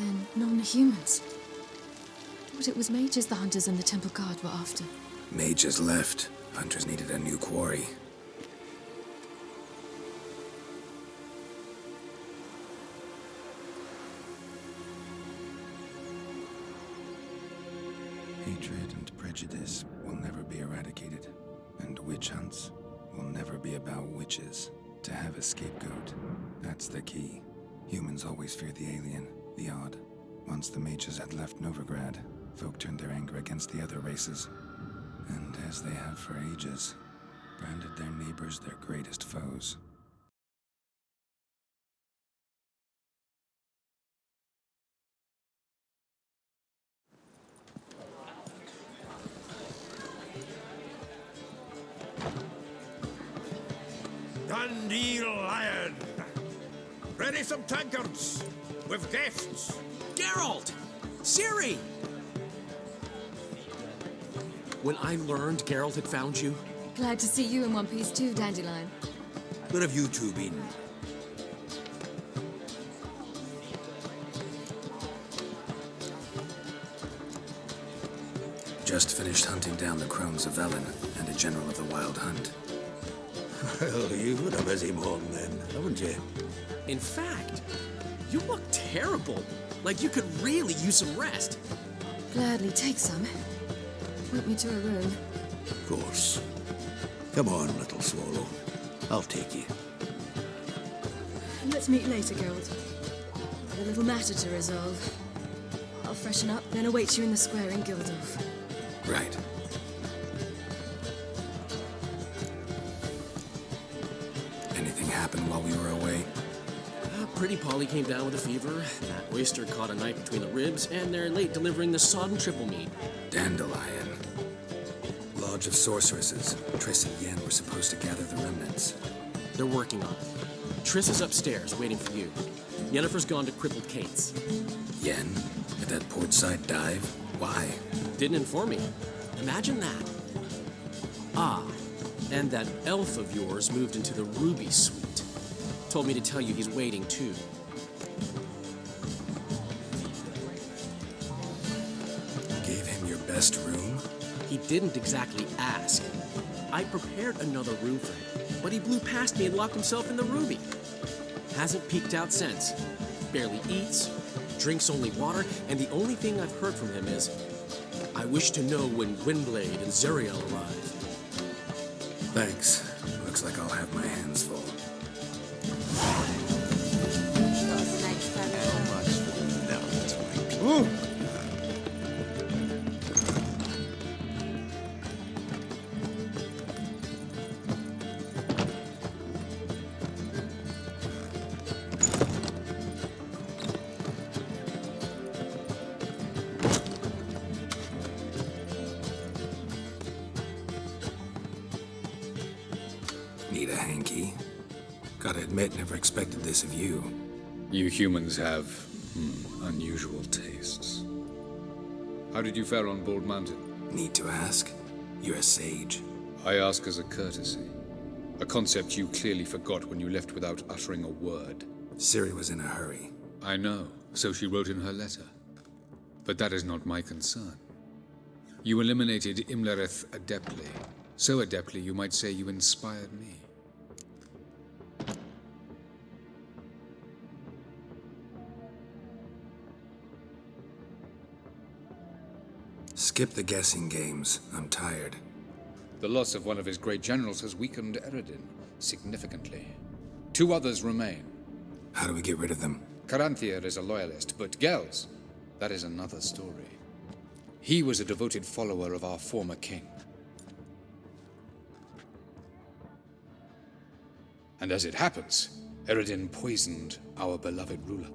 Then non-humans. Thought it was mages the hunters and the temple guard were after. Mages left. Hunters needed a new quarry. Hatred and prejudice will never be eradicated, and witch hunts will never be about witches. To have a scapegoat, that's the key. Humans always fear the alien, the odd. Once the mages had left Novigrad, folk turned their anger against the other races. And as they have for ages, branded their neighbors their greatest foes. Dandelion! Ready some tankards with guests. Geralt! Ciri! When I learned Geralt had found you, Glad to see you in one piece too, Dandelion. Where have you two been? Just finished hunting down the crones of Velen and a general of the Wild Hunt. Well, you've had a busy morning then, haven't you? in fact, you look terrible. Like you could really use some rest. Gladly take some. Point me to a room. Of course. Come on, little swallow. I'll take you. Let's meet later, Geralt. I've a little matter to resolve. I'll freshen up, then await you in the square in Gildorf. Right. Anything happened while we were away? Pretty Polly came down with a fever. That oyster caught a knife between the ribs, and they're late delivering the sodden triple meat. Dandelion. Lodge of Sorceresses. Triss and Yen were supposed to gather the remnants. They're working on it. Triss is upstairs, waiting for you. Yennefer's gone to crippled Kate's. Yen? At that portside dive? Why? Didn't inform me. Imagine that. Ah, and that elf of yours moved into the Ruby Suite. Told me to tell you he's waiting, too. Gave him your best room? He didn't exactly ask. I prepared another room for him, but he blew past me and locked himself in the Ruby. Hasn't peeked out since. Barely eats, drinks only water, and the only thing I've heard from him is, I wish to know when Gwynblade and Zariel arrive. Thanks. Looks like I'll have my hands full. Ooh. Need a hanky? Gotta admit, never expected this of you. You humans have unusual tastes. How did you fare on Bald Mountain? Need to ask? You're a sage. I ask as a courtesy. A concept you clearly forgot when you left without uttering a word. Ciri was in a hurry. I know, so she wrote in her letter. But that is not my concern. You eliminated Imlerith adeptly. So adeptly, you might say you inspired me. Skip the guessing games. I'm tired. The loss of one of his great generals has weakened Eredin significantly. 2 others remain. How do we get rid of them? Caranthir is a loyalist, but Gels, that is another story. He was a devoted follower of our former king. And as it happens, Eredin poisoned our beloved ruler.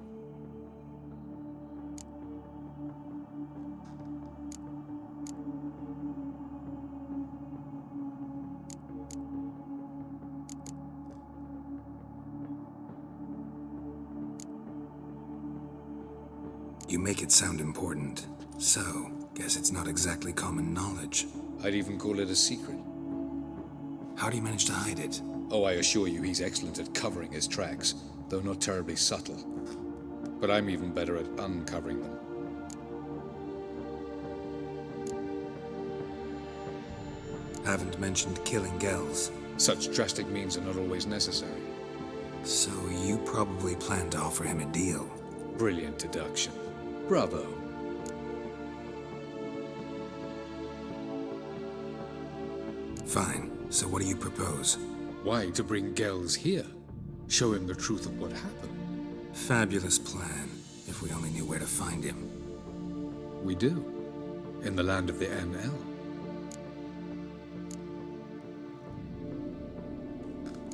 You make it sound important. So, guess it's not exactly common knowledge. I'd even call it a secret. How do you manage to hide it? Oh, I assure you he's excellent at covering his tracks, though not terribly subtle. but I'm even better at uncovering them. Haven't mentioned killing Gells. Such drastic means are not always necessary. So you probably plan to offer him a deal. Brilliant deduction. Bravo. Fine. So what do you propose? Why, to bring Gells here? Show him the truth of what happened. Fabulous plan, if we only knew where to find him. We do. In the land of the NL.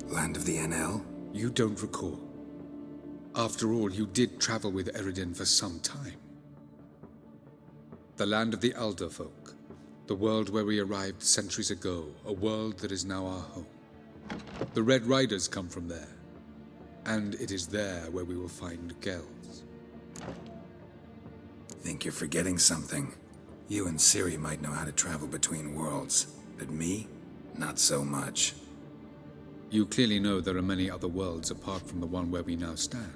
Land of the NL? You don't recall. After all, you did travel with Eredin for some time. The land of the Elder folk. The world where we arrived centuries ago. A world that is now our home. The Red Riders come from there. And it is there where we will find Gells. Think you're forgetting something. You and Ciri might know how to travel between worlds, but me? Not so much. You clearly know there are many other worlds apart from the one where we now stand.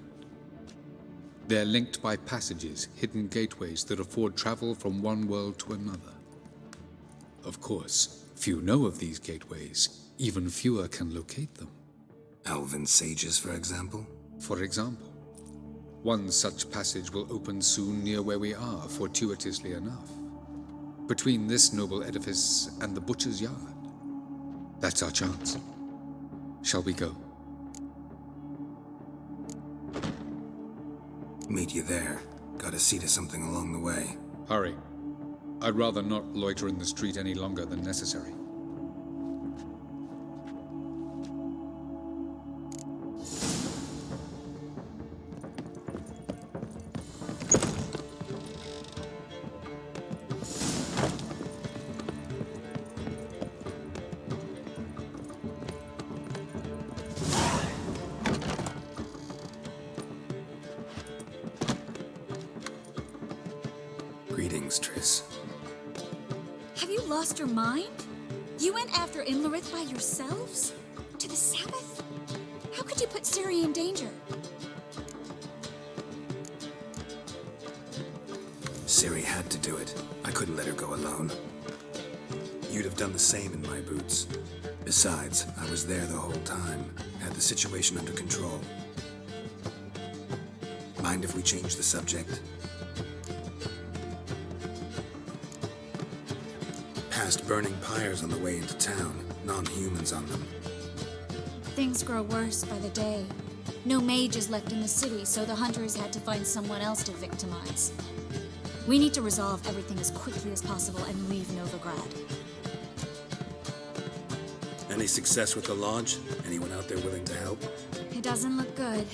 They're linked by passages, hidden gateways that afford travel from one world to another. Of course, few know of these gateways. Even fewer can locate them. Elven sages, for example? For example. One such passage will open soon near where we are, fortuitously enough. Between this noble edifice and the butcher's yard. That's our chance. Shall we go? Meet you there. Gotta see to something along the way. Hurry. I'd rather not loiter in the street any longer than necessary. Greetings, Triss. Have you lost your mind? You went after Imlerith by yourselves? To the Sabbath? How could you put Ciri in danger? Ciri had to do it. I couldn't let her go alone. You'd have done the same in my boots. Besides, I was there the whole time. Had the situation under control. Mind if we change the subject? Past burning pyres on the way into town. Non-humans on them. Things grow worse by the day. No mages left in the city, so the hunters had to find someone else to victimize. We need to resolve everything as quickly as possible and leave Novigrad. Any success with the Lodge? Anyone out there willing to help? It doesn't look good.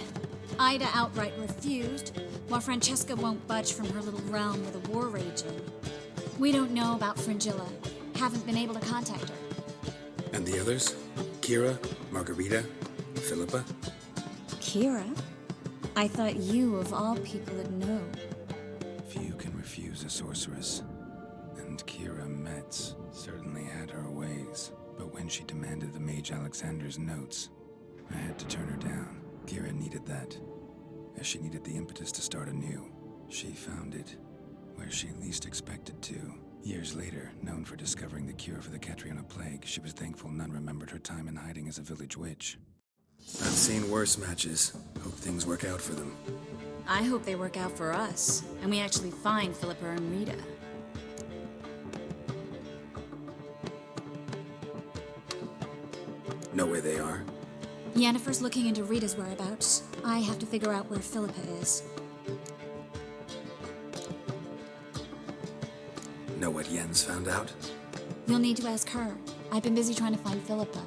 Ida outright refused, while Francesca won't budge from her little realm with a war raging. We don't know about Fringilla. Haven't been able to contact her. And the others? Kira? Margarita? Philippa? Kira? I thought you, of all people, would know. Few can refuse a sorceress. And Kira Metz certainly had her ways. But when she demanded the Mage Alexander's notes, I had to turn her down. Kira needed that, as she needed the impetus to start anew. She found it where she least expected to. Years later, known for discovering the cure for the Catriona plague, she was thankful none remembered her time in hiding as a village witch. I've seen worse matches. Hope things work out for them. I hope they work out for us, and we actually find Philippa and Rita. Know where they are? Yennefer's looking into Rita's whereabouts. I have to figure out where Philippa is. Know what Yen's found out? You'll need to ask her. I've been busy trying to find Philippa.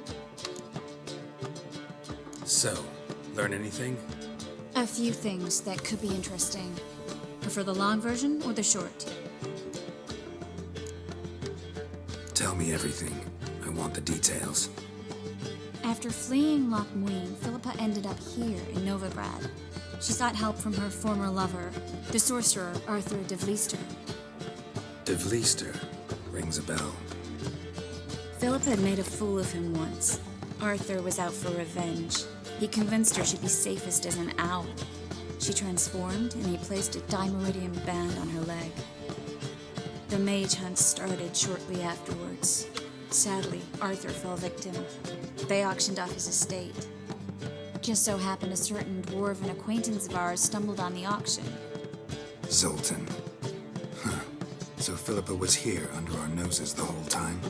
So, learn anything? A few things that could be interesting. Prefer the long version or the short? Tell me everything. I want the details. After fleeing Loch Muin, Philippa ended up here in Novigrad. She sought help from her former lover, the sorcerer Arthur de Vlister. De Vlister rings a bell. Philippa had made a fool of him once. Arthur was out for revenge. He convinced her she'd be safest as an owl. She transformed, and he placed a dimeridium band on her leg. The mage hunt started shortly afterwards. Sadly, Arthur fell victim. They auctioned off his estate. Just so happened a certain dwarven acquaintance of ours stumbled on the auction. Zoltan. Huh. So Philippa was here under our noses the whole time?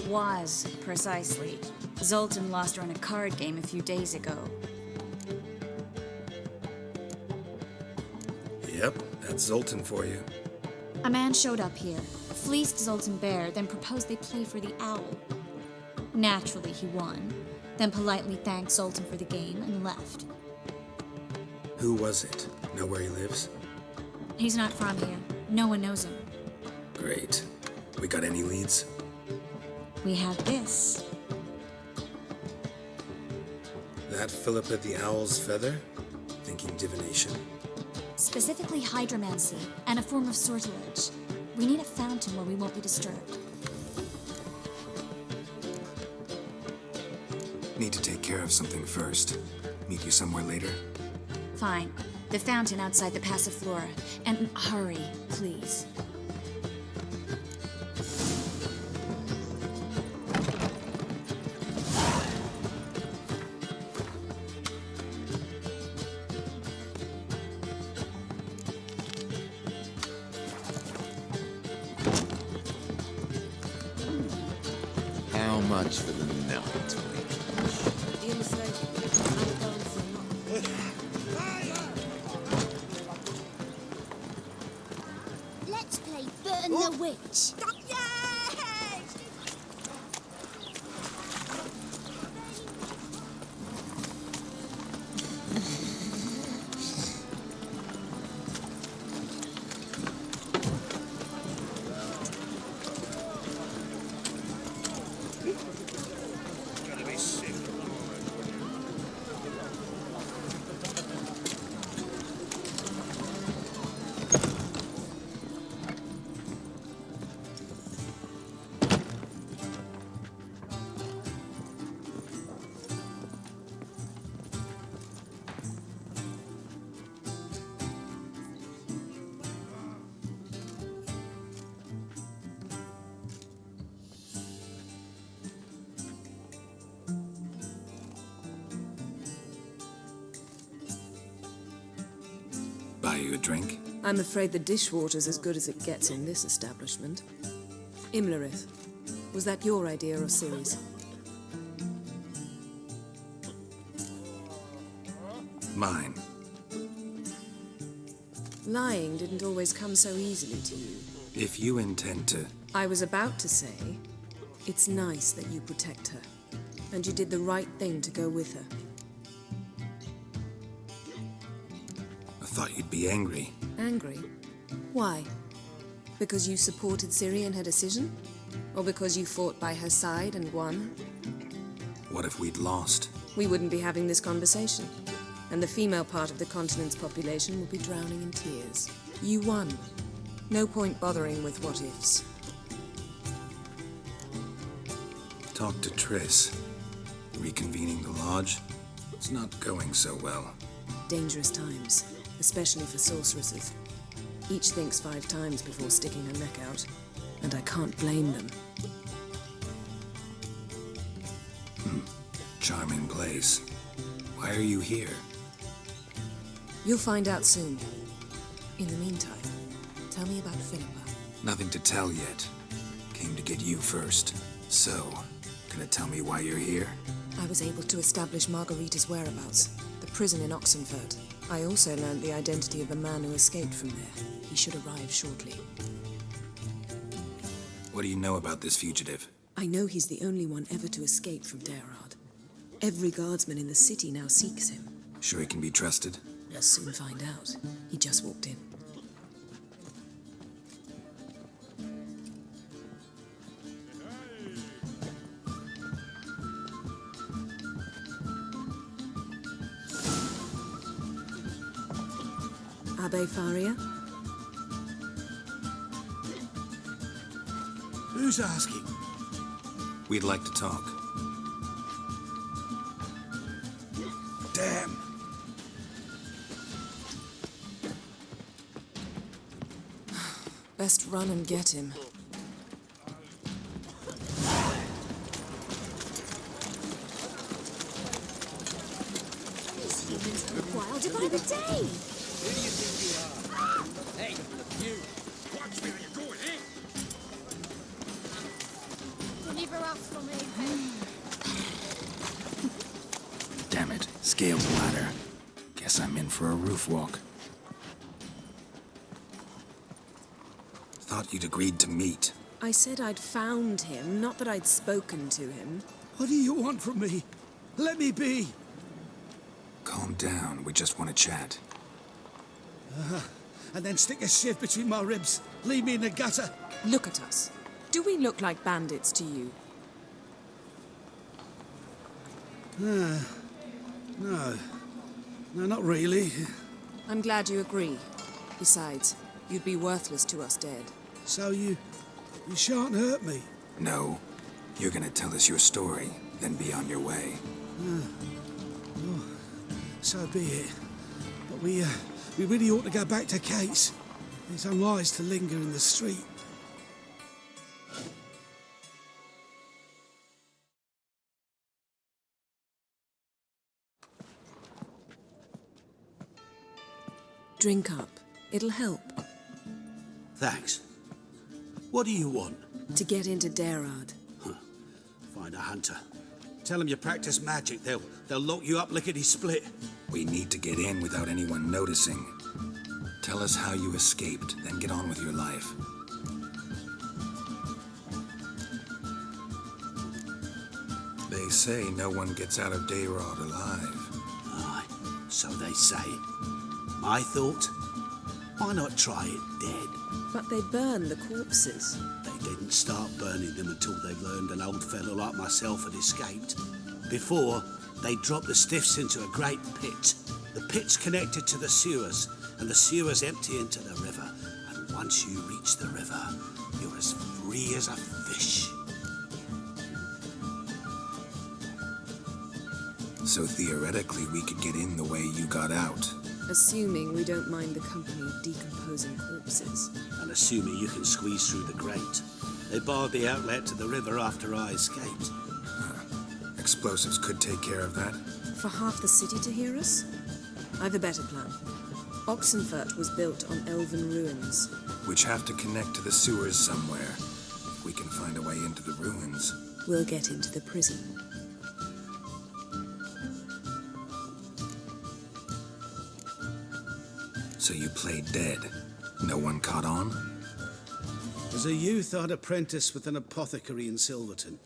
Was, precisely. Zoltan lost her in a card game a few days ago. Yep, that's Zoltan for you. A man showed up here, fleeced Zoltan bare, then proposed they play for the owl. Naturally, he won, then politely thanked Zoltan for the game and left. Who was it? Know where he lives? He's not from here. No one knows him. Great. We got any leads? We have this. That Philippa the Owl's feather? Thinking divination? Specifically hydromancy, and a form of sortilege. We need a fountain where we won't be disturbed. Need to take care of something first. Meet you somewhere later? Fine. The fountain outside the Passiflora. And hurry, please. How much for the night? Let's play Burn the Witch. Buy you a drink? I'm afraid the dishwater's as good as it gets in this establishment. Imlerith, was that your idea or Ciri's? Mine. Lying didn't always come so easily to you. If you intend to... I was about to say, it's nice that you protect her. And you did the right thing to go with her. I thought you'd be angry. Angry? Why? Because you supported Ciri in her decision? Or because you fought by her side and won? What if we'd lost? We wouldn't be having this conversation. And the female part of the continent's population would be drowning in tears. You won. No point bothering with what-ifs. Talk to Triss. Reconvening the Lodge. It's not going so well. Dangerous times, especially for sorceresses. Each thinks 5 times before sticking her neck out, and I can't blame them. Charming place. Why are you here? You'll find out soon. In the meantime, tell me about Philippa. Nothing to tell yet. Came to get you first. So, gonna tell me why you're here? I was able to establish Margarita's whereabouts, the prison in Oxenford. I also learned the identity of the man who escaped from there. He should arrive shortly. What do you know about this fugitive? I know he's the only one ever to escape from Derard. Every guardsman in the city now seeks him. Sure he can be trusted? We'll soon find out. He just walked in. Abbe Faria? Who's asking? We'd like to talk. Damn. Let's run and get him. These humans look wilder by the day. Hey, you! Watch where you're going, eh? Deliver us from here. Damn it, scaled the ladder. Guess I'm in for a roof walk. Thought you'd agreed to meet. I said I'd found him, not that I'd spoken to him. What do you want from me? Let me be. Calm down, we just want to chat. And then stick a shiv between my ribs. Leave me in the gutter. Look at us. Do we look like bandits to you? No. No, not really. I'm glad you agree. Besides, you'd be worthless to us dead. So you shan't hurt me. No. You're gonna tell us your story, then be on your way. Oh, so be it. But we really ought to go back to Kate's. It's unwise to linger in the street. Drink up. It'll help. Thanks. What do you want? To get into Derard. Find a hunter. Tell them you practice magic. They'll lock you up lickety-split. We need to get in without anyone noticing. Tell us how you escaped, then get on with your life. They say no one gets out of Derard alive. Aye, so they say. My thought? Why not try it dead? But they burn the corpses. They didn't start burning them until they learned an old fellow like myself had escaped. Before, they dropped the stiffs into a great pit. The pit's connected to the sewers, and the sewers empty into the river. And once you reach the river, you're as free as a fish. So theoretically, we could get in the way you got out. Assuming we don't mind the company of decomposing corpses. And assuming you can squeeze through the grate. They barred the outlet to the river after I escaped. Explosives could take care of that. For half the city to hear us? I've a better plan. Oxenfurt was built on elven ruins. Which have to connect to the sewers somewhere. If we can find a way into the ruins. We'll get into the prison. So you played dead. No one caught on? As a youth, I'd apprenticed with an apothecary in Silverton.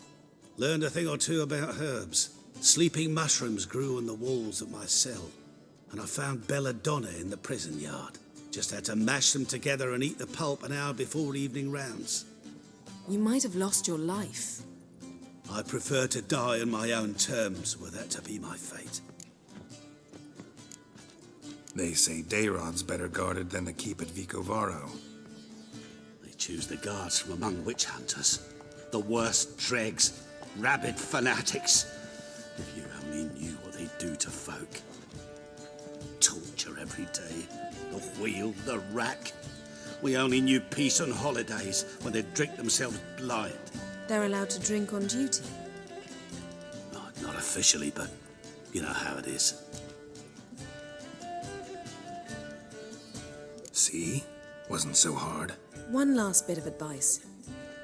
Learned a thing or two about herbs. Sleeping mushrooms grew on the walls of my cell. And I found belladonna in the prison yard. Just had to mash them together and eat the pulp an hour before evening rounds. You might have lost your life. I prefer to die on my own terms, were that to be my fate. They say Dayrod's better guarded than the keep at Vicovaro. They choose the guards from among witch hunters. The worst dregs, rabid fanatics. If you only knew what they do to folk. Torture every day. The wheel, the rack. We only knew peace on holidays when they'd drink themselves blind. They're allowed to drink on duty. Not officially, but you know how it is. See? Wasn't so hard. One last bit of advice.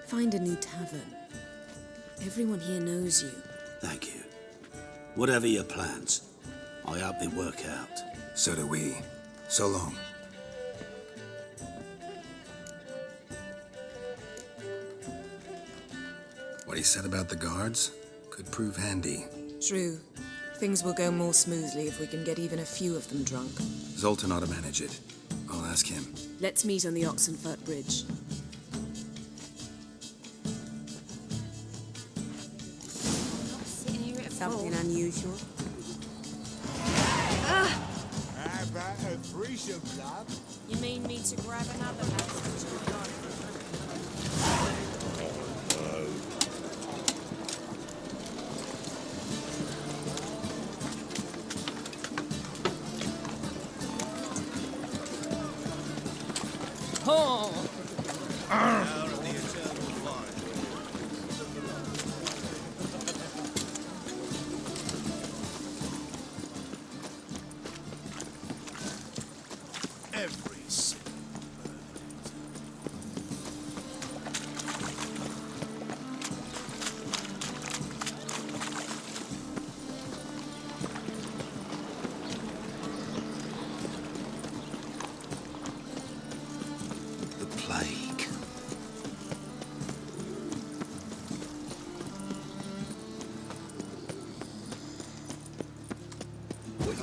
Find a new tavern. Everyone here knows you. Thank you. Whatever your plans, I hope they work out. So do we. So long. What he said about the guards could prove handy. True. Things will go more smoothly if we can get even a few of them drunk. Zoltan ought to manage it. I'll ask him. Let's meet on the Oxenfurt Bridge. Something unusual? How about a threesome club? You mean me to grab another message? Oh!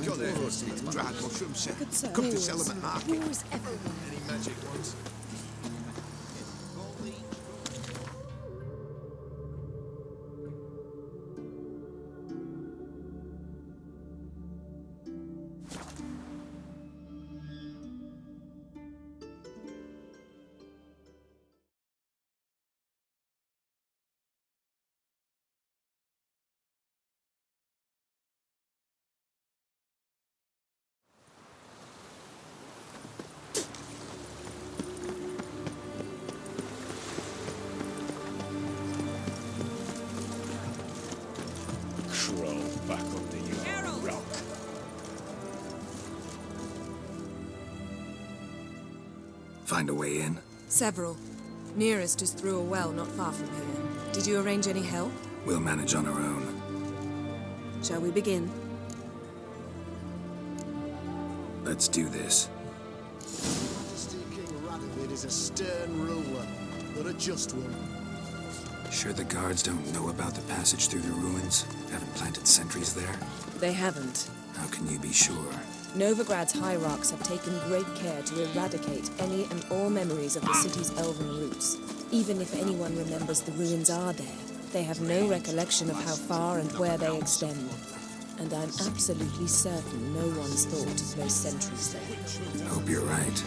got dried mushrooms. Come to sell them at market. Wars everywhere. Any magic ones? Back under your rock. Find a way in? Several. Nearest is through a well not far from here. Did you arrange any help? We'll manage on our own. Shall we begin? Let's do this. Majesty King Radovid is a stern ruler, but a just one. Sure the guards don't know about the passage through the ruins? Haven't planted sentries there? They haven't. How can you be sure? Novigrad's hierarchs have taken great care to eradicate any and all memories of the city's elven roots. Even if anyone remembers the ruins are there, they have no recollection of how far and where they extend. And I'm absolutely certain no one's thought to place sentries there. Hope you're right.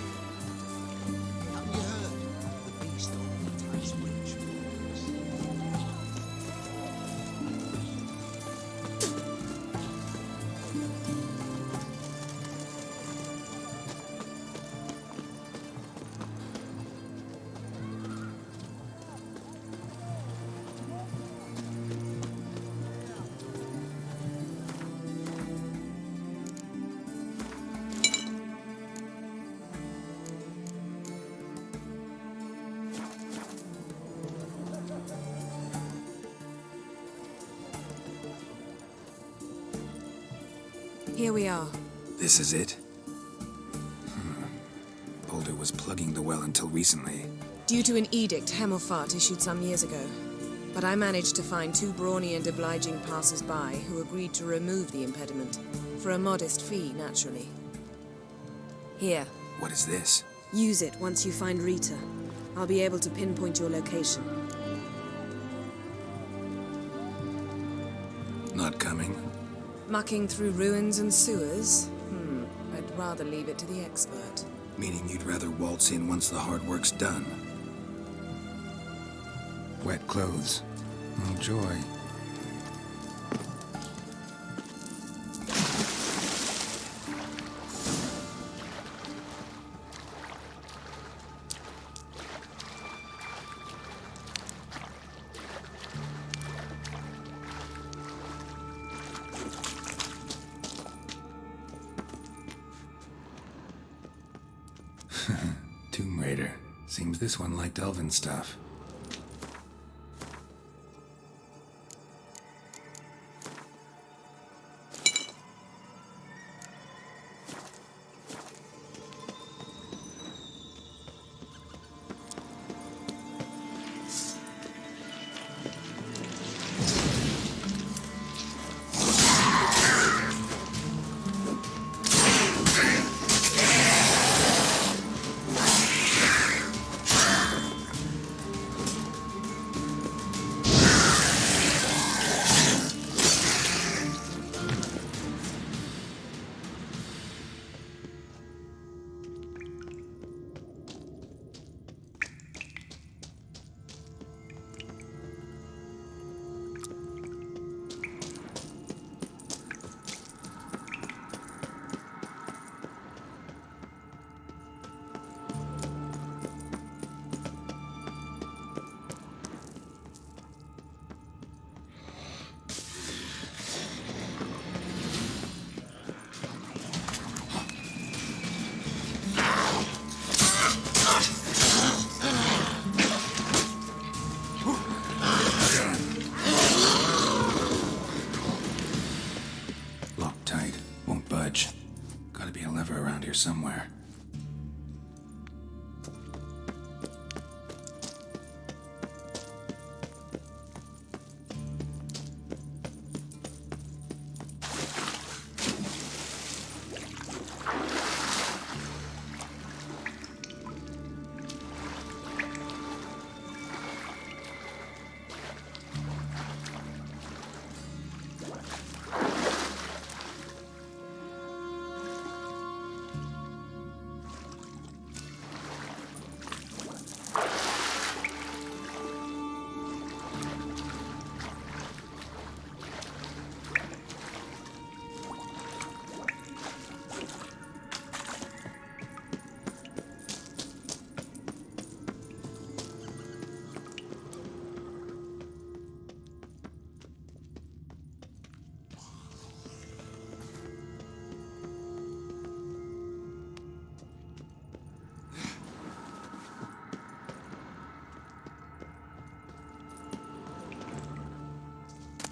Here we are. This is it? Boulder was plugging the well until recently. Due to an edict Hemelfart issued some years ago. But I managed to find two brawny and obliging passers-by who agreed to remove the impediment. For a modest fee, naturally. Here. What is this? Use it once you find Rita. I'll be able to pinpoint your location. Not coming? Mucking through ruins and sewers? I'd rather leave it to the expert. Meaning you'd rather waltz in once the hard work's done. Wet clothes. Oh, joy. Tomb Raider. Seems this one liked elven stuff. Somewhere.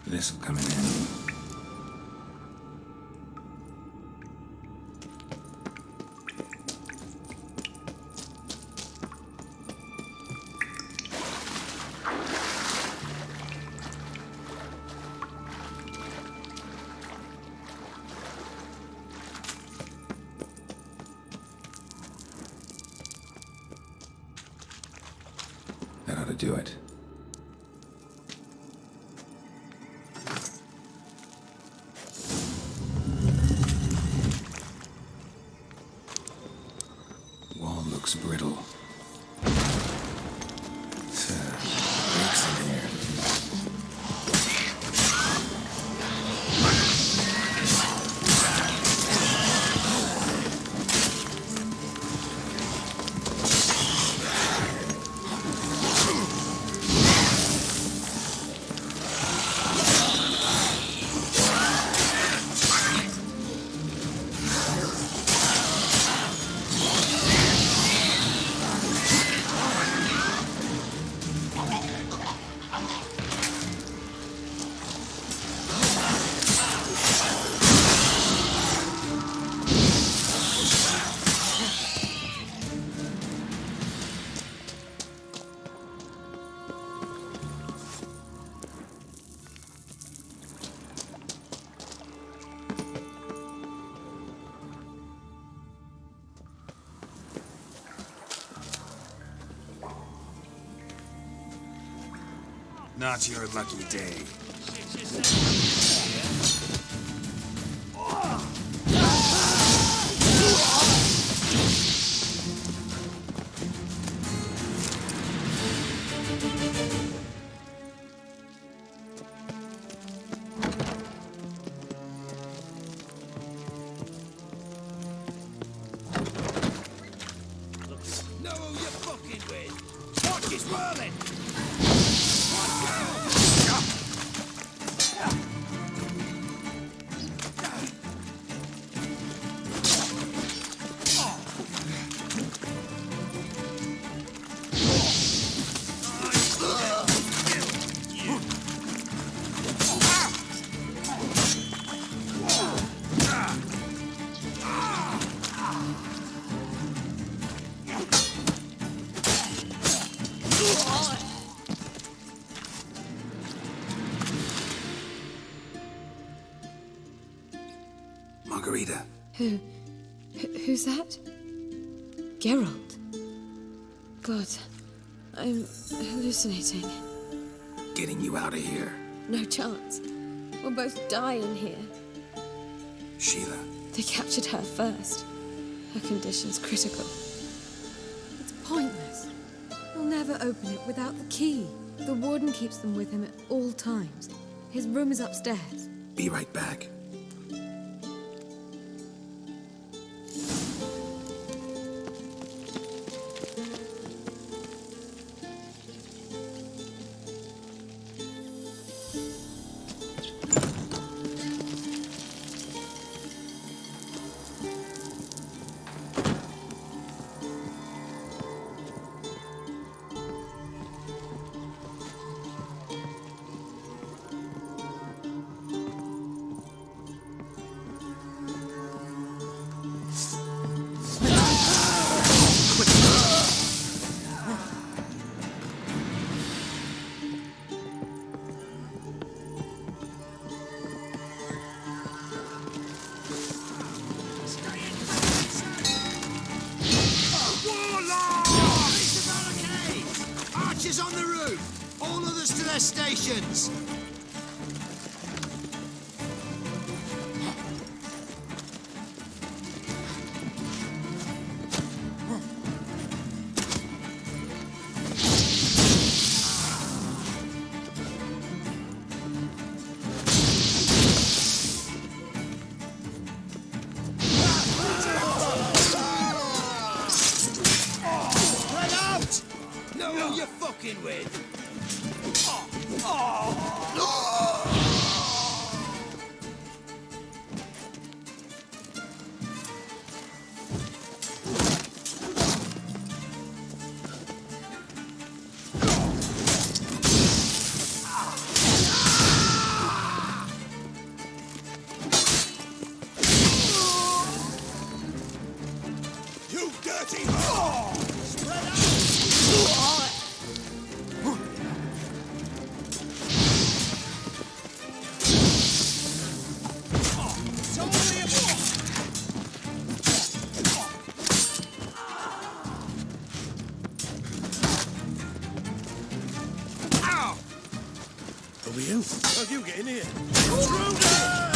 This'll come in handy. That ought to do it. Wall looks brittle. Breaks in here. Not your lucky day. Know who you're fucking with. Watch his whirling. Margarita. Who's that? Geralt. God, I'm hallucinating. Getting you out of here. No chance. We'll both die in here. Sheila. They captured her first. Her condition's critical. It's pointless. He'll never open it without the key. The warden keeps them with him at all times. His room is upstairs. Be right back. Archers on the roof! All others to their stations! With. dirty whore! Spread out! It's only a boy! Ow! Who are you? How'd you get in here? Intruder!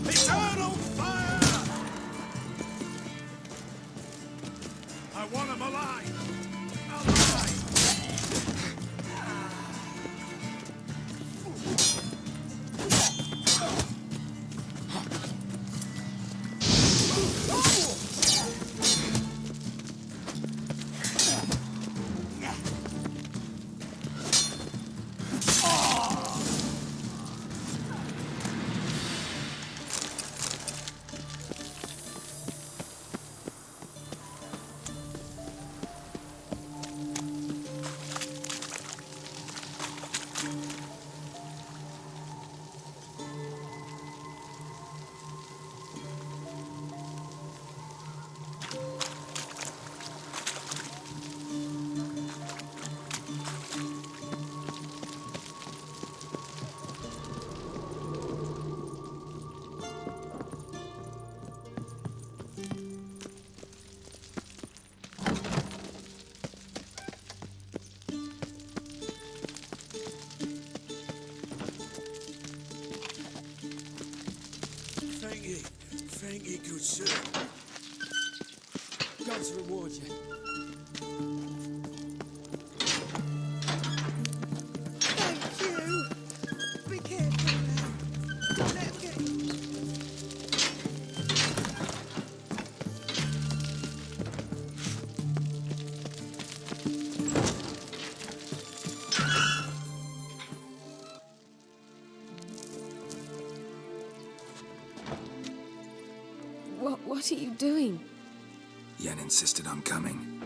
Eternal fire! I want him alive! Alive! Thank ye, good sir. Gods reward you. Thank you! Be careful now. Don't let him get you. What are you doing? Yen insisted on coming.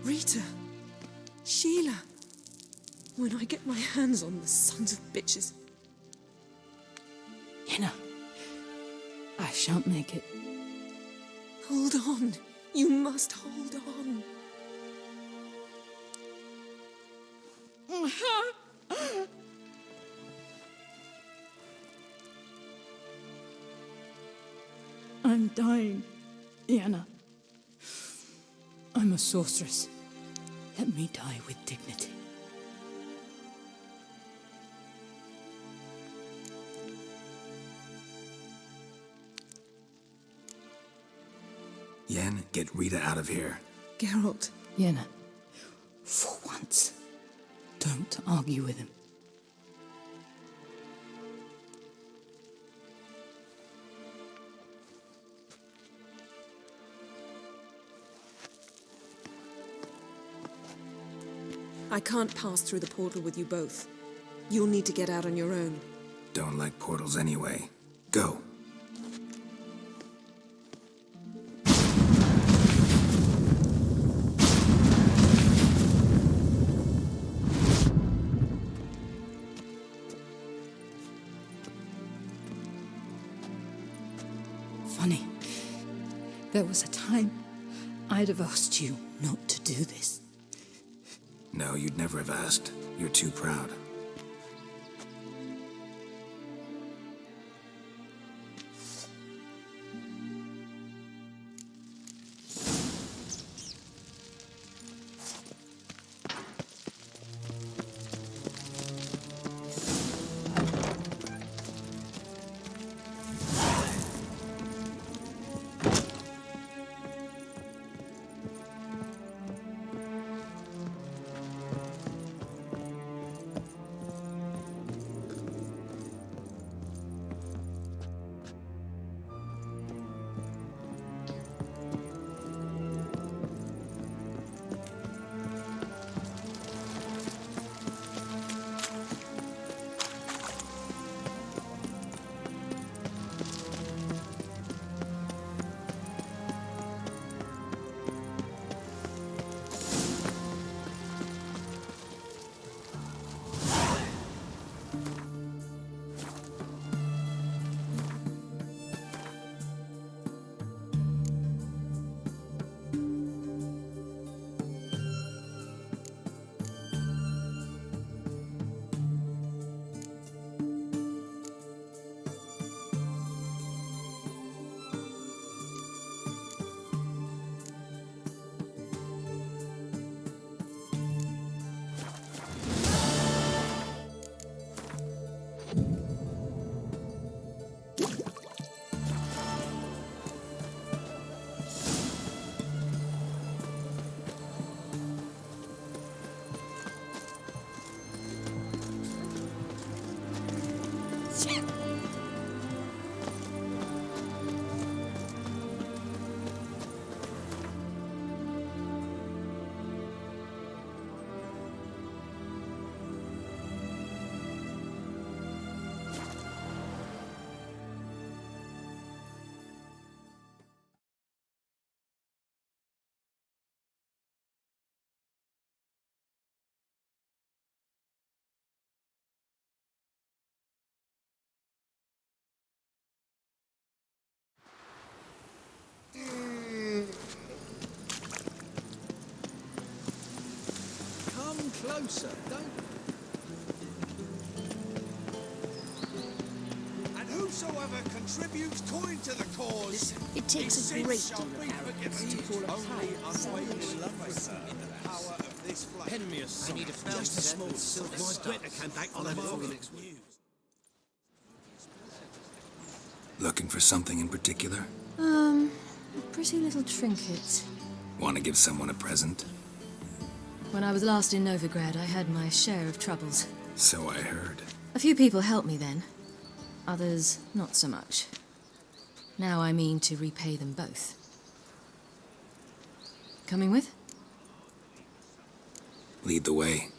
Rita! Sheila! When I get my hands on the sons of bitches. Yenna, I shan't make it. Hold on. You must hold on. I'm dying, Yenna. I'm a sorceress. Let me die with dignity. Yen, get Rita out of here. Geralt. Yenna, for once, don't argue with him. I can't pass through the portal with you both. You'll need to get out on your own. Don't like portals anyway. Go. Funny. There was a time I'd have asked you not to do this. No, you'd never have asked. You're too proud. closer, don't... And whosoever contributes coin to the cause, It takes his a sins great shall deal be of arrogance forgiven. to call a Only tithe unwavering salvation. love in the power of this flame. Pen me a song. I need a Just a small silver my Greta came back on a marvellous news. Looking for something in particular? A pretty little trinket. Want to give someone a present? When I was last in Novigrad, I had my share of troubles. So I heard. A few people helped me then. Others, not so much. Now I mean to repay them both. Coming with? Lead the way.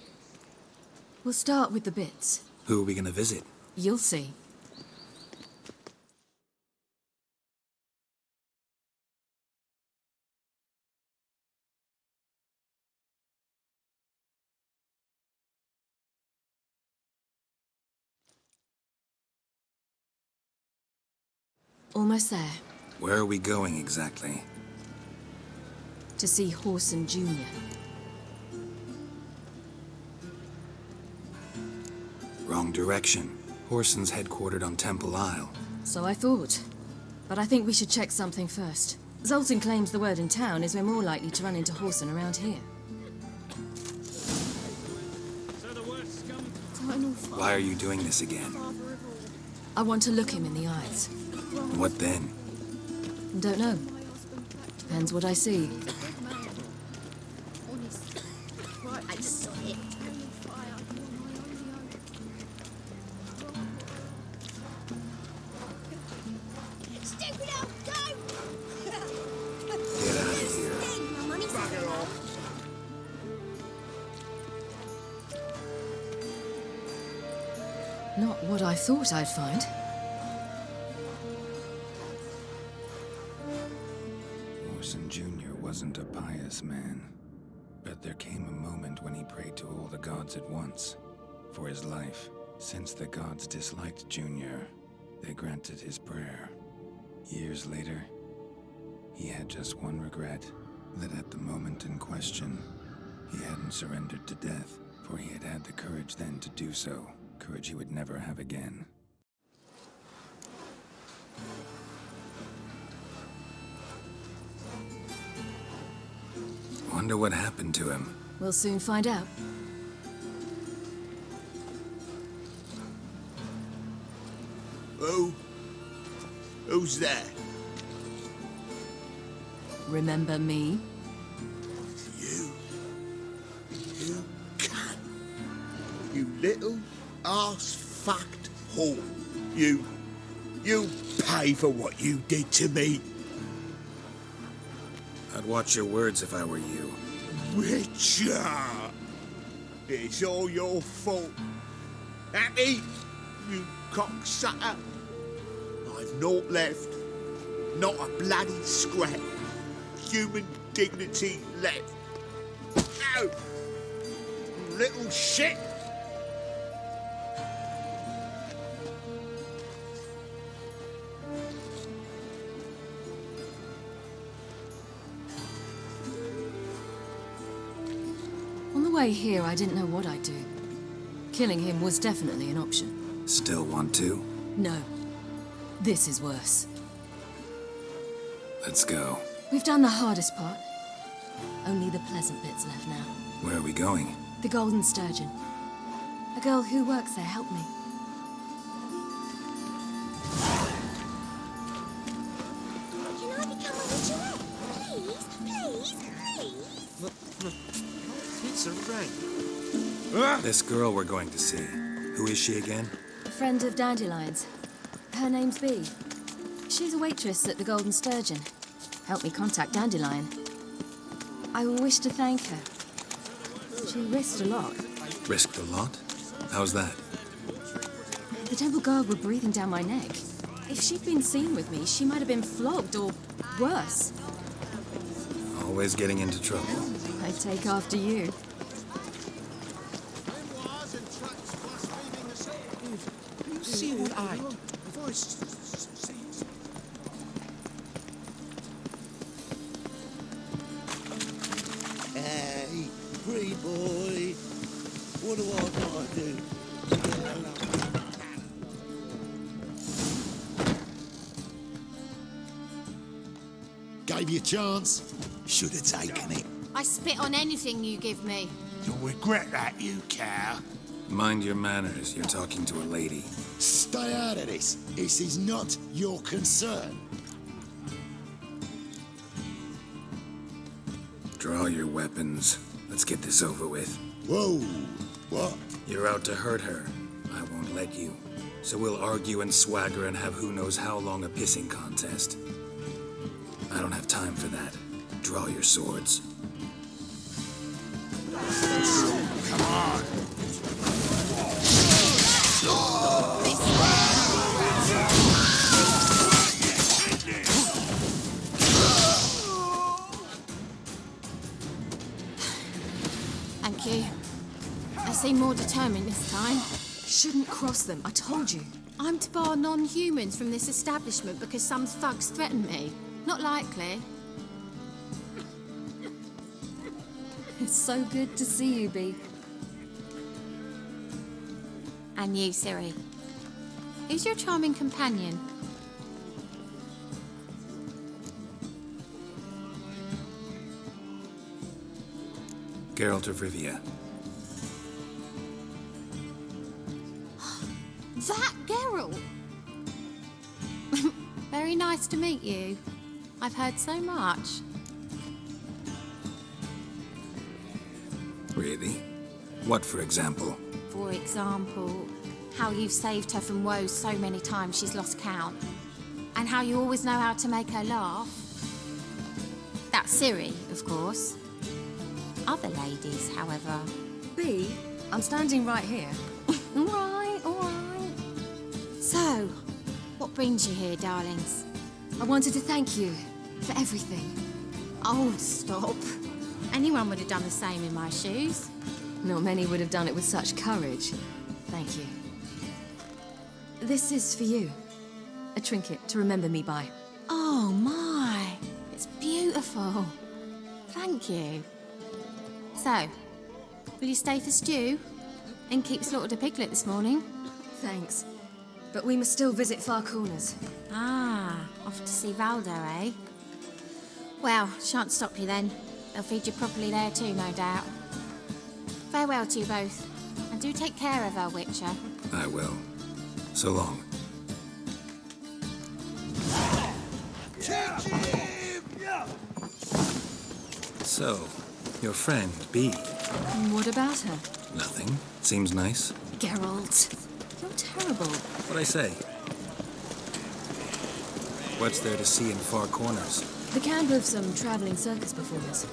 We'll start with the bits. Who are we gonna visit? You'll see. Almost there. Where are we going exactly? To see Horson Jr. Wrong direction. Horson's headquartered on Temple Isle. So I thought. But I think we should check something first. Zoltan claims the word in town is we're more likely to run into Horson around here. Why are you doing this again? I want to look him in the eyes. What then? Don't know. Depends what I see. I saw it. Stupid old goat! Get out of here. Bugger off. Not what I thought I'd find. Horson Jr. wasn't a pious man, but there came a moment when he prayed to all the gods at once for his life. Since the gods disliked Jr., they granted his prayer. Years later, he had just one regret, that at the moment in question, he hadn't surrendered to death, for he had had the courage then to do so, courage he would never have again. Wonder what happened to him. We'll soon find out. Who's there? Remember me? You can. You little arse-fucked whore. You pay for what you did to me. I'd watch your words if I were you. Witcher! It's all your fault. Happy, you cocksucker. I've naught left. Not a bloody scrap. Human dignity left. No! Little shit! On the way here, I didn't know what I'd do. Killing him was definitely an option. Still want to? No. This is worse. Let's go. We've done the hardest part. Only the pleasant bits left now. Where are we going? The Golden Sturgeon. A girl who works there helped me. Can I become a ritual? Please, please, please. It's a ring. This girl we're going to see. Who is she again? A friend of Dandelion's. Her name's Bee. She's a waitress at the Golden Sturgeon. Helped me contact Dandelion. I wish to thank her. She risked a lot. Risked a lot? How's that? The temple guard were breathing down my neck. If she'd been seen with me, she might have been flogged or worse. Always getting into trouble. I take after you. See what I... Hey, pretty boy. What do I gotta do to get along? Gave you a chance. Should have taken it. I spit on anything you give me. You'll regret that, you cow. Mind your manners, you're talking to a lady. Stay out of this. This is not your concern. Draw your weapons. Let's get this over with. Whoa. What? You're out to hurt her. I won't let you. So we'll argue and swagger and have who knows how long a pissing contest. I don't have time for that. Draw your swords. Come on. Thank you. They seem more determined this time. Shouldn't cross them, I told you. I'm to bar non-humans from this establishment because some thugs threaten me. Not likely. It's so good to see you, Bee. And you, Ciri. Who's your charming companion? Geralt of Rivia. That Geralt! Very nice to meet you. I've heard so much. Really? What, for example? For example, how you've saved her from woes so many times she's lost count. And how you always know how to make her laugh. That's Ciri, of course. Other ladies, however. Bee, I'm standing right here. All right, all right. So, what brings you here, darlings? I wanted to thank you for everything. Oh, stop. Anyone would have done the same in my shoes. Not many would have done it with such courage. Thank you. This is for you. A trinket to remember me by. Oh, my. It's beautiful. Thank you. So, will you stay for stew? And keep slaughtered a piglet this morning? Thanks. But we must still visit Far Corners. Ah, off to see Valdo, eh? Well, shan't stop you then. They'll feed you properly there too, no doubt. Farewell to you both. And do take care of our Witcher. I will. So long. So, your friend, Bee. What about her? Nothing. Seems nice. Geralt, you're terrible. What'd I say? What's there to see in Far Corners? The camp of some traveling circus performers.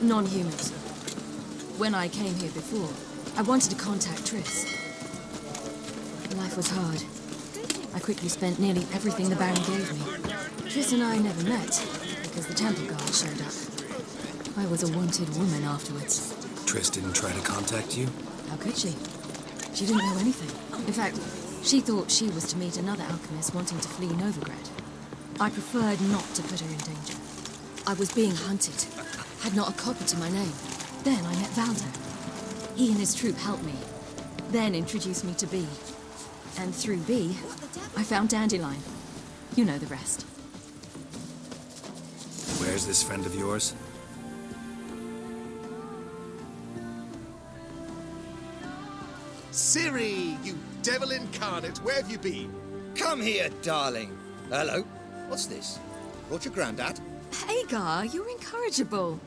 Non-humans. When I came here before, I wanted to contact Triss. Life was hard. I quickly spent nearly everything the Baron gave me. Triss and I never met, because the temple guard showed up. I was a wanted woman afterwards. Triss didn't try to contact you? How could she? She didn't know anything. In fact, she thought she was to meet another alchemist wanting to flee Novigrad. I preferred not to put her in danger. I was being hunted. Had not a copper to my name. Then I met Valdo. He and his troop helped me. Then introduced me to Bee. And through Bee, I found Dandelion. You know the rest. Where's this friend of yours? Ciri, you devil incarnate, where have you been? Come here, darling. Hello. What's this? Brought your granddad? Hagar, you're incorrigible.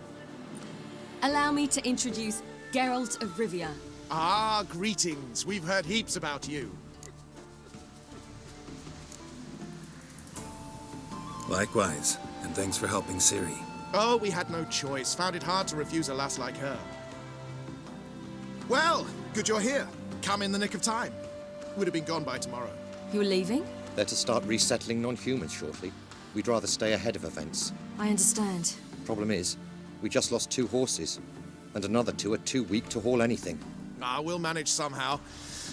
Allow me to introduce Geralt of Rivia. Ah, greetings. We've heard heaps about you. Likewise, and thanks for helping Ciri. Oh, we had no choice. Found it hard to refuse a lass like her. Well, good you're here. Come in the nick of time. Would have been gone by tomorrow. You're leaving? They're to start resettling non-humans shortly. We'd rather stay ahead of events. I understand. Problem is, we just lost 2 horses, and another 2 are too weak to haul anything. Ah, we'll manage somehow.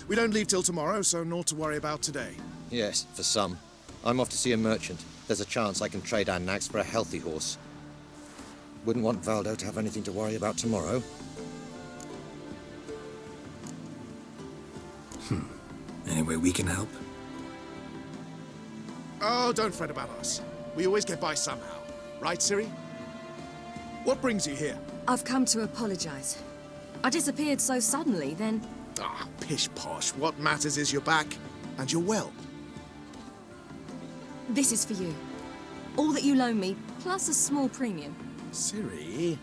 We don't leave till tomorrow, so naught to worry about today. Yes, for some. I'm off to see a merchant. There's a chance I can trade our nags for a healthy horse. Wouldn't want Valdo to have anything to worry about tomorrow. Any way we can help? Oh, don't fret about us. We always get by somehow. Right, Ciri? What brings you here? I've come to apologize. I disappeared so suddenly, then... Ah, pish-posh. What matters is you're back, and you're well. This is for you. All that you loan me, plus a small premium. Ciri,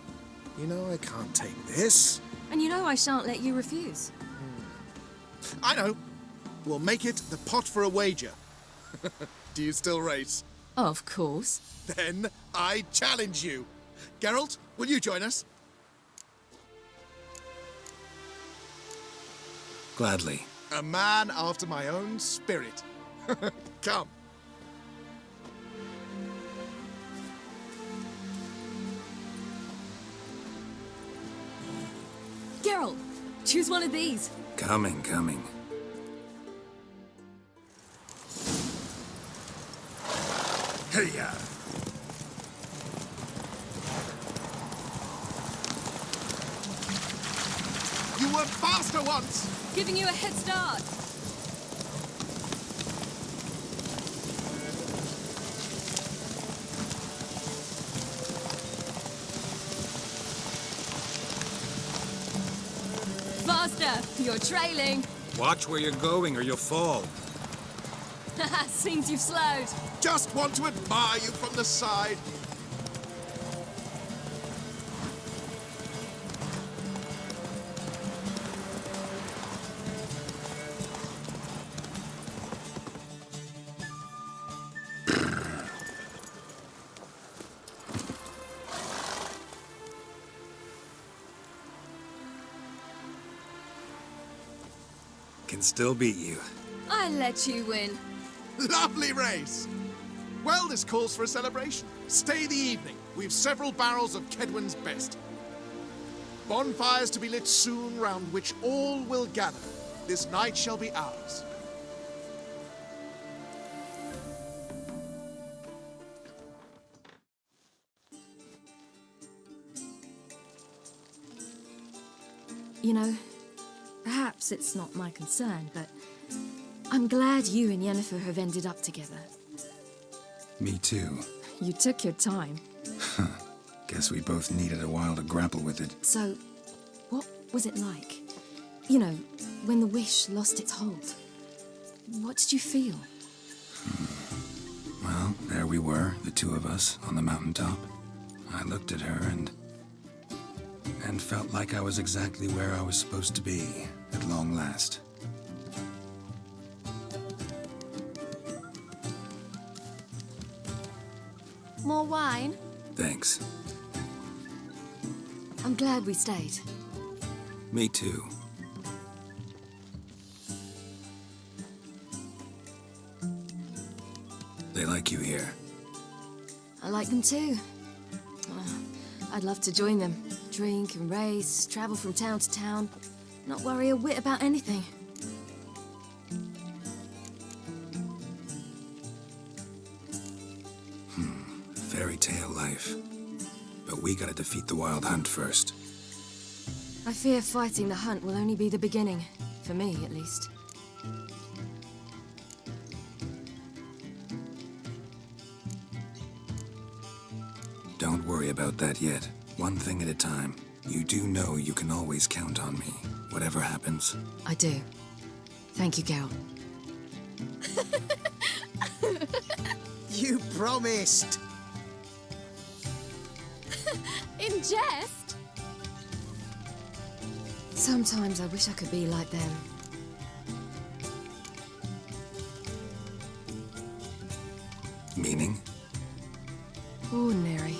you know I can't take this. And you know I shan't let you refuse. I know. We'll make it the pot for a wager. Do you still race? Of course. Then I challenge you. Geralt, will you join us? Gladly. A man after my own spirit. Come. Geralt, choose one of these. Coming. Hey-ya! You were faster once! Giving you a head start. Faster! You're trailing. Watch where you're going or you'll fall. Seems you've slowed. Just want to admire you from the side. Can still beat you. I let you win. Lovely race! Well, this calls for a celebration. Stay the evening. We've several barrels of Kedwen's best. Bonfires to be lit soon, round which all will gather. This night shall be ours. You know, perhaps it's not my concern, but I'm glad you and Yennefer have ended up together. Me too. You took your time. Guess we both needed a while to grapple with it. So, what was it like? You know, when the wish lost its hold. What did you feel? Well, there we were, the two of us, on the mountaintop. I looked at her and felt like I was exactly where I was supposed to be, at long last. More wine? Thanks. I'm glad we stayed. Me too. They like you here. I like them too. I'd love to join them. Drink and race, travel from town to town, not worry a whit about anything. Fairy tale life. But we gotta defeat the Wild Hunt first. I fear fighting the hunt will only be the beginning. For me, at least. Don't worry about that yet. One thing at a time. You do know you can always count on me, whatever happens. I do. Thank you, Geralt. You promised! In jest? Sometimes I wish I could be like them. Meaning? Ordinary.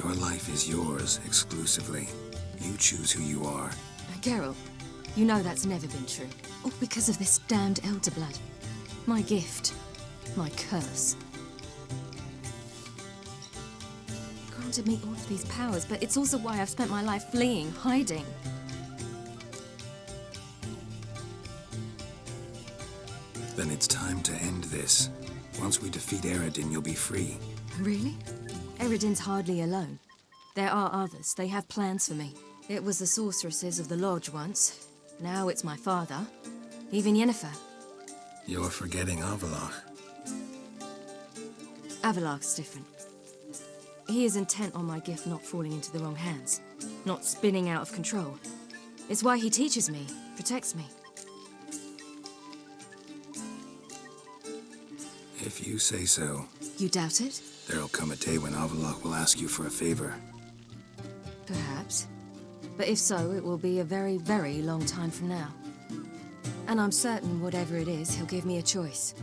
Your life is yours, exclusively. You choose who you are. Geralt, you know that's never been true. All because of this damned elder blood. My gift. My curse. Granted me all of these powers, but it's also why I've spent my life fleeing, hiding. Then it's time to end this. Once we defeat Eredin, you'll be free. Really? Eredin's hardly alone. There are others. They have plans for me. It was the sorceresses of the Lodge once. Now it's my father. Even Yennefer. You're forgetting Avallach. Avallach's different. He is intent on my gift not falling into the wrong hands. Not spinning out of control. It's why he teaches me, protects me. If you say so. You doubt it? There'll come a day when Avallach will ask you for a favor. Perhaps. But if so, it will be a very, very long time from now. And I'm certain whatever it is, he'll give me a choice.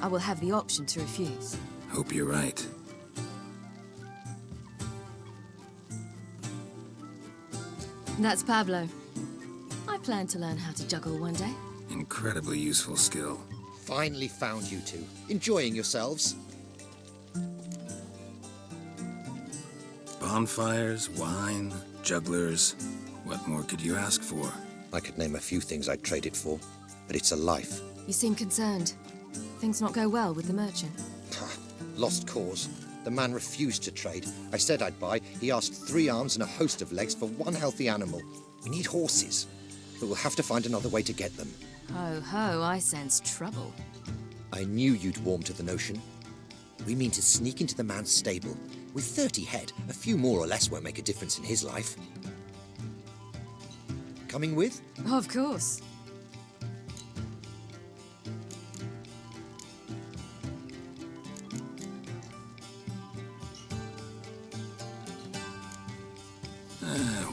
I will have the option to refuse. Hope you're right. That's Pablo. I plan to learn how to juggle one day. Incredibly useful skill. Finally found you two. Enjoying yourselves? Bonfires, wine, jugglers. What more could you ask for? I could name a few things I'd trade it for, but it's a life. You seem concerned. Things not go well with the merchant. Lost cause. The man refused to trade. I said I'd buy. He asked 3 arms and a host of legs for one healthy animal. We need horses, but we'll have to find another way to get them. Ho ho, I sense trouble. I knew you'd warm to the notion. We mean to sneak into the man's stable. With 30 head, a few more or less won't make a difference in his life. Coming with? Of course.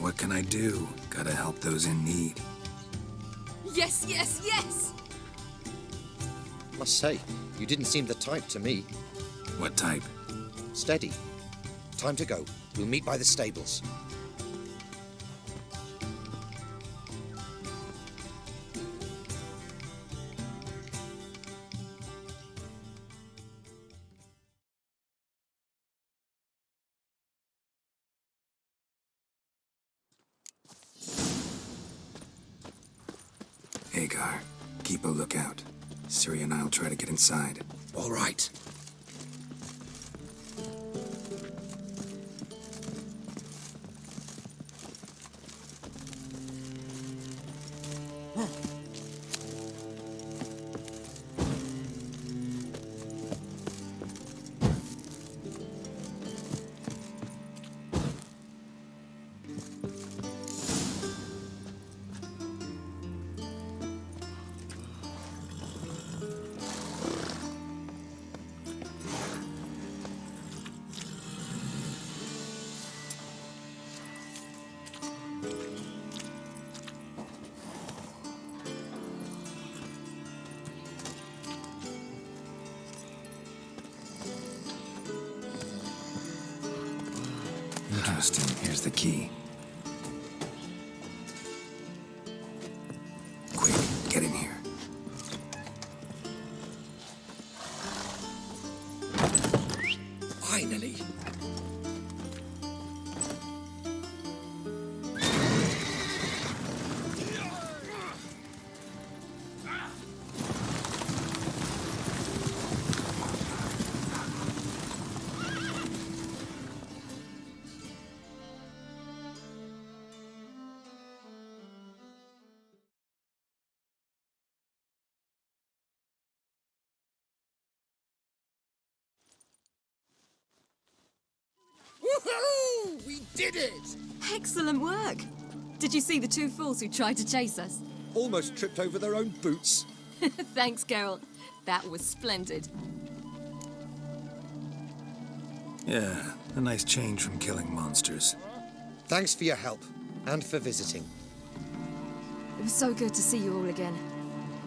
What can I do? Gotta help those in need. Yes, yes, yes! Must say, you didn't seem the type to me. What type? Steady. Time to go. We'll meet by the stables. Hagar, keep a lookout. Ciri and I'll try to get inside. All right. Interesting. Here's the key. Quick, get in here. Finally. Woohoo! We did it! Excellent work! Did you see the 2 fools who tried to chase us? Almost tripped over their own boots. Thanks, Geralt. That was splendid. Yeah, a nice change from killing monsters. Thanks for your help, and for visiting. It was so good to see you all again.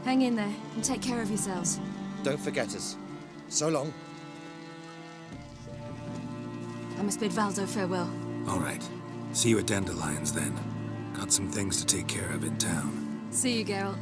Hang in there, and take care of yourselves. Don't forget us. So long. I must bid Valdo farewell. All right. See you at Dandelions, then. Got some things to take care of in town. See you, Geralt.